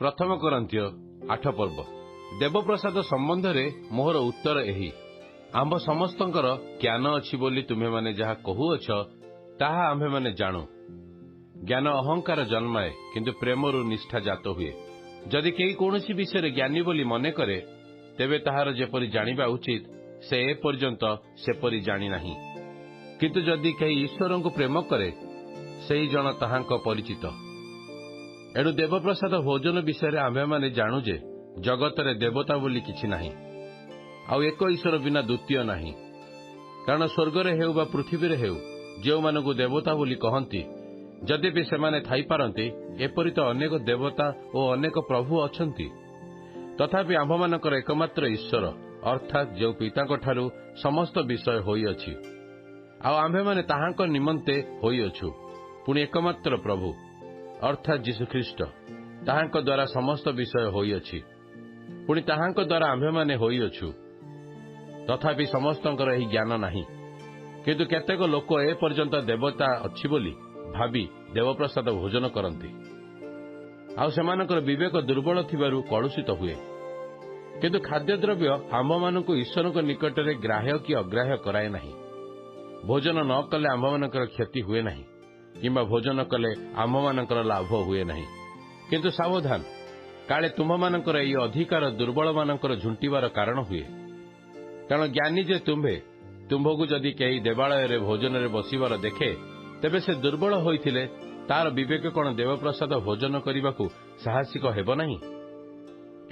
प्रथम कोरिन्थियो 8 पर्व देवप्रसाद संबंधरे मोहर उत्तर एही आंभ समस्तंकर ज्ञान अछि बोली तुम्हे माने जहा कहुअछ ताहा आम्भे माने जाणु। ज्ञान अहंकार जन्माए किंतु प्रेमरु निष्ठा जात हुए। जदि केही कोनोसी विषय ज्ञानी बोली मने करे तेबे ताहार जेपरि जानिबा उचित से ए पर्यंत सेपरि जानि नाही। किंतु जदि केही ईश्वरंकु प्रेम करे सेही जन ताहांक परिचित। एणु देवप्रसाद भोजन विषय आम्भे माने जाणु जे जगतरे देवता बोली किछि नाही आउ एक ईश्वर बिना द्वितीय नाही। कारण स्वर्गरे हेउ बा पृथ्वीरे हेउ जो मानकु देवता बोली कहंती यद्यपि सेमाने थाई पारंती एपरि तो अनेक देवता और अनेक प्रभु अछंती तथापि आम्भमानकर एकमात्र ईश्वर अर्थात जो पिताଙ୍କ ठारू समस्त विषय होई अछि आउ आम्भे माने ताहांक निमंते होई अछु। पुणी एकमात्र प्रभु अर्थात जीशु ख्रीष्ट ताहांक द्वारा समस्त विषय होई अछि। पुणी ताहांक द्वारा आम्भे माने होई अछु। तथापि समस्तंकर एही ज्ञान नाही किंतु केतेक लोक ए पर्यंत देवता अछि बोली भाबी देवप्रसाद भोजन करंती आउ सेमानकर विवेक दुर्बल थिबारु कलुषित हुए। किंतु खाद्यद्रव्य आम्भमानकु ईश्वरक निकटरे ग्राह्य कि अग्राह्य कराए नाही। भोजन न कले आम्भमानकर क्षति हुए नाही किंबा भोजन कले आम्भमानकर लाभ हुए नाही। किंतु सावधान काले तुम्भमानकर एई अधिकार दुर्बल मानकर झुंटिबार कारण हुए। कारण ज्ञानी जे तुम्भकु जदि केही देवालय रे भोजन रे बसिबार देखे तेबे से दुर्बल होइथिले तार विवेक कोन देवप्रसाद भोजन करिबाकू साहसिक हेबो नाही।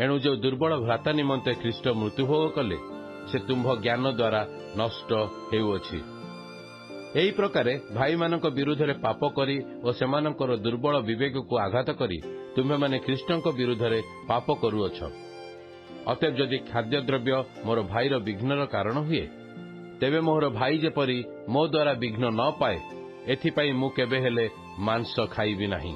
एणु जो दुर्बल भ्राता निमंते ख्रीष्ट मृत्युभोग कले से तुम्भ ज्ञान द्वारा नष्ट हेउअछि। एही प्रकारे भाई मानक विरुद्ध रे पाप करी और सेमानकर दुर्बल विवेक को आघात करी तुम्हे माने ख्रीष्टंक विरुद्ध रे पाप करूअछ। अतएव जदि खाद्यद्रव्य मोर भाईर विघ्नर कारण हुए तेबे मोर भाई जेपरी मो द्वारा विघ्न न पाए एथिपाई मु केबे हेले मांस खाइबी नाही।